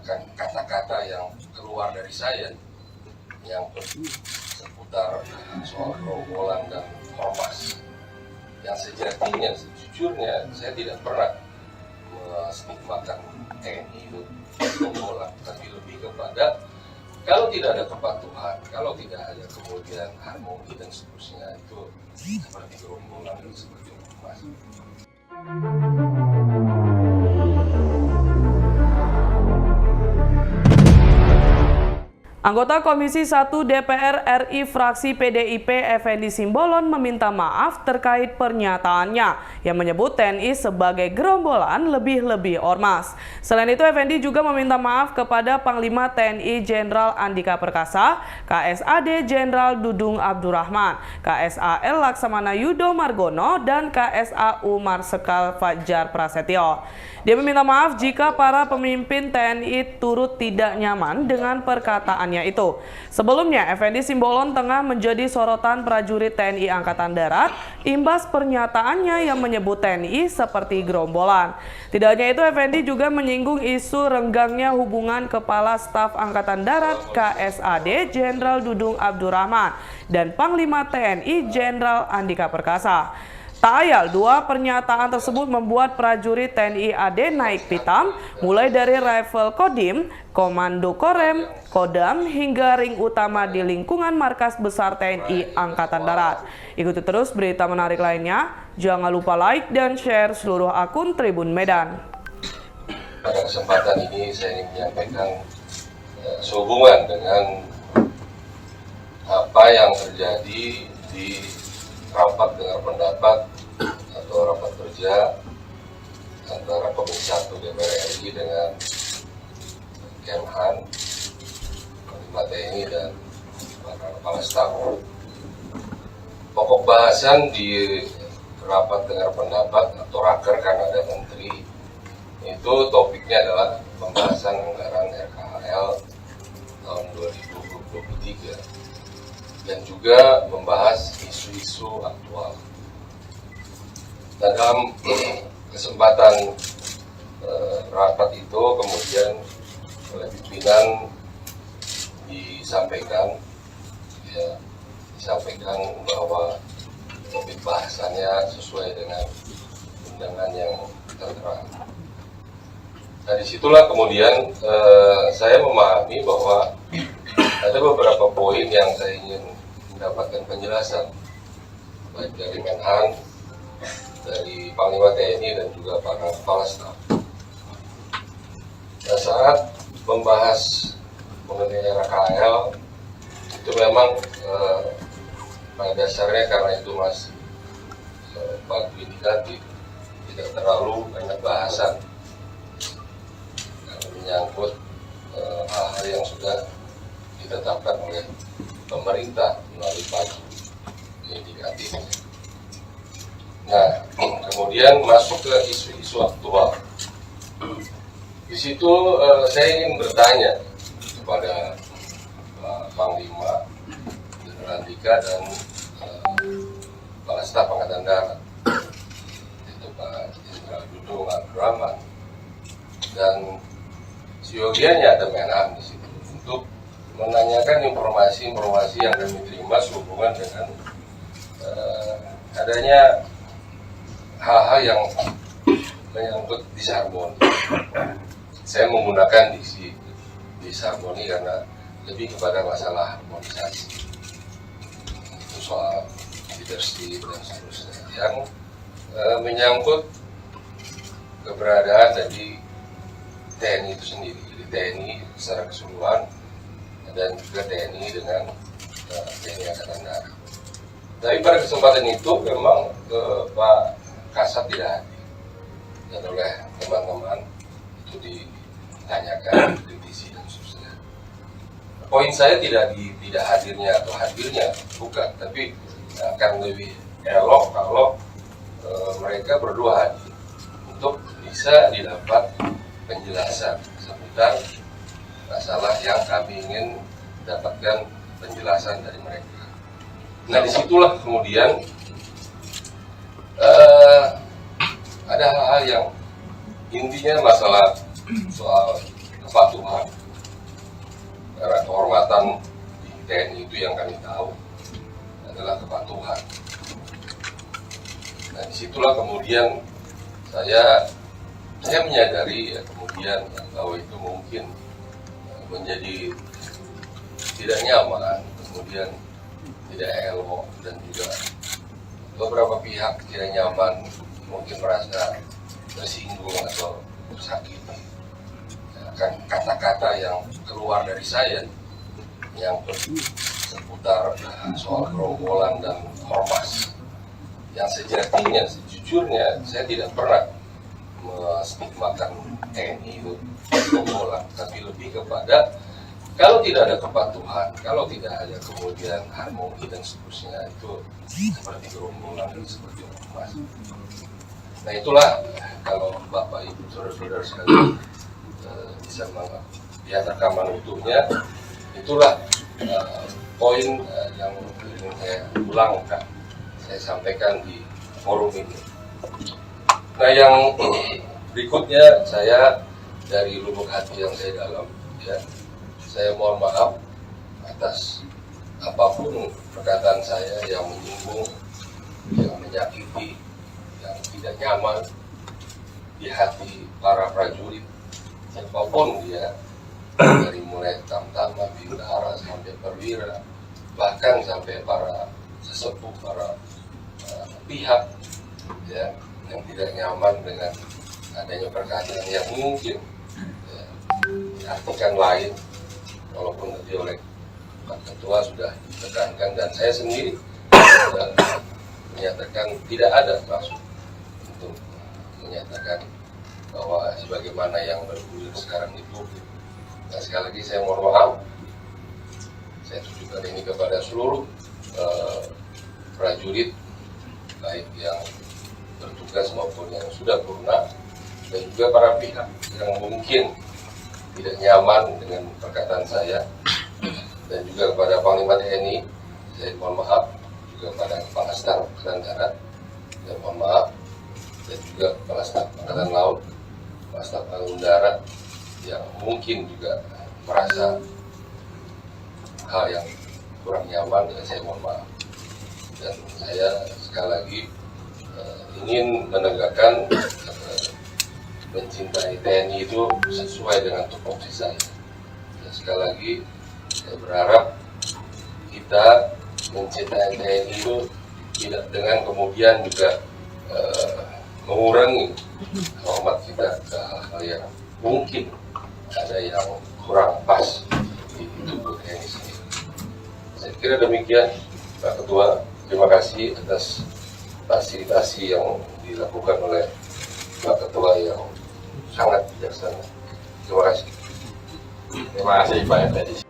menggunakan kata-kata yang keluar dari saya yang seputar soal gerombolan dan ormas. Yang sejatinya, sejujurnya saya tidak pernah menstigmakan TNI itu gerombolan, tapi lebih kepada kalau tidak ada kepatuhan, kalau tidak ada kemudian harmoni dan seterusnya, itu seperti gerombolan dan seperti ormas. Anggota Komisi 1 DPR RI fraksi PDIP Effendi Simbolon meminta maaf terkait pernyataannya yang menyebut TNI sebagai gerombolan lebih-lebih ormas. Selain itu, Effendi juga meminta maaf kepada Panglima TNI Jenderal Andika Perkasa, KSAD Jenderal Dudung Abdurrahman, KSAL Laksamana Yudo Margono, dan KSAU Marsikal Fajar Prasetyo. Dia meminta maaf jika para pemimpin TNI turut tidak nyaman dengan perkataannya itu. Sebelumnya, Effendi Simbolon tengah menjadi sorotan prajurit TNI Angkatan Darat imbas pernyataannya yang menyebut TNI seperti gerombolan. Tidak hanya itu, Effendi juga menyinggung isu renggangnya hubungan Kepala Staf Angkatan Darat KSAD Jenderal Dudung Abdurrahman dan Panglima TNI Jenderal Andika Perkasa. Tak ayal, dua pernyataan tersebut membuat prajurit TNI AD naik pitam, mulai dari Rifle Kodim, Komando Korem, Kodam, hingga ring utama di lingkungan Markas Besar TNI Angkatan Darat. Ikuti terus berita menarik lainnya, jangan lupa like dan share seluruh akun Tribun Medan. Pada kesempatan ini saya ingin menyampaikan sehubungan dengan apa yang terjadi di rapat dengar pendapat atau rapat kerja antara Komisi 1 DPR RI dengan Kemhan, Panglima TNI dan para kepala staf. Pokok bahasan di rapat dengar pendapat atau raker karena ada menteri itu topiknya adalah pembahasan anggaran RKHL tahun 2023 dan juga membahas isu-isu aktual. Dan dalam kesempatan rapat itu kemudian oleh pimpinan disampaikan bahwa topik bahasannya sesuai dengan undangan yang tertera. Nah, disitulah kemudian saya memahami bahwa ada beberapa poin yang saya ingin mendapatkan penjelasan, baik dari Menhan, dari Panglima TNI, dan juga para kepala staf. Nah, saat membahas mengenai RKHL, itu memang pada dasarnya karena itu masih bagus indikatif, tidak terlalu banyak bahasan karena menyangkut hal-hal yang sudah ditetapkan oleh pemerintah melalui pagu indikatif. Nah, kemudian masuk ke isu-isu aktual. Di situ saya ingin bertanya kepada Panglima Jenderal Andika dan Kepala Staf Angkatan Darat, yaitu Pak Jenderal Dudung Abdurrahman, dan siogianya ada Menhan di situ untuk menanyakan informasi-informasi yang kami terima sehubungan dengan adanya hal-hal yang menyangkut disharmoni. Saya menggunakan diksi disharmoni karena lebih kepada masalah harmonisasi. Itu soal leadership dan seterusnya yang menyangkut keberadaan dari TNI itu sendiri. Jadi TNI secara keseluruhan dan juga TNI dengan TNI Angkatan Darat. Tapi pada kesempatan itu memang Pak Kasat tidak hadir, dan oleh teman-teman itu ditanyakan, kritisi dan seterusnya. Poin saya tidak hadirnya atau hadirnya, bukan, tapi akan lebih elok kalau mereka berdua hadir untuk bisa didapat penjelasan seputar masalah yang kami ingin dapatkan penjelasan dari mereka. Nah, disitulah kemudian ada hal-hal yang intinya masalah soal kepatuhan yang kami tahu adalah kepatuhan. Nah, disitulah kemudian saya menyadari ya, kemudian bahwa itu mungkin menjadi tidak nyaman, kemudian tidak elok, dan juga beberapa pihak tidak nyaman, mungkin merasa tersinggung atau tersakiti akan kata-kata yang keluar dari saya yang seputar soal gerombolan dan ormas, yang sejatinya, sejujurnya saya tidak pernah menstigmakan TNI itu gerombolan, tapi lebih kepada kalau tidak ada kepatuhan, kalau tidak ada kemudian harmoni dan seterusnya, itu seperti gerombolan dan seperti ormas. Nah, itulah kalau Bapak Ibu saudara-saudara sekalian bisa melihat rekaman utuhnya, itulah poin yang ingin saya ulangkan, saya sampaikan di forum ini. Nah, yang berikutnya, saya dari lubuk hati yang saya dalam, ya, saya mohon maaf atas apapun perkataan saya yang menyinggung, yang menyakiti, yang tidak nyaman di hati para prajurit, siapapun dia, dari mulai tamtama, bintara, sampai perwira, bahkan sampai para sesepuh, para pihak ya, yang tidak nyaman dengan adanya perkataan yang mungkin ya, diartikan lain, walaupun tadi oleh Pak Ketua sudah ditekankan dan saya sendiri sudah menyatakan tidak ada maksud untuk menyatakan bahwa sebagaimana yang bergulir sekarang di publik. Nah, sekali lagi saya mohon maaf, saya tujukan ini kepada seluruh prajurit, baik yang bertugas maupun yang sudah purna, dan juga para pihak yang mungkin tidak nyaman dengan perkataan saya, dan juga kepada Panglima TNI, saya mohon maaf, juga kepada Kepala Staf Angkatan Darat, saya mohon maaf, dan juga Kepala Staf Angkatan Laut, Kepala Staf Angkatan Darat, yang mungkin juga merasa hal yang kurang nyaman, dan saya mohon maaf. Dan saya sekali lagi ingin menegakkan mencintai TNI itu sesuai dengan tupoksi saya. Dan sekali lagi saya berharap kita mencintai TNI itu tidak dengan kemudian juga mengurangi hormat kita ke hal yang mungkin ada yang kurang pas di tubuh TNI sendiri. Saya kira demikian, Pak Ketua. Terima kasih atas fasilitasi yang dilakukan oleh Pak Ketua yang sangat bijaksana. Terima kasih. Terima kasih Pak Fedis.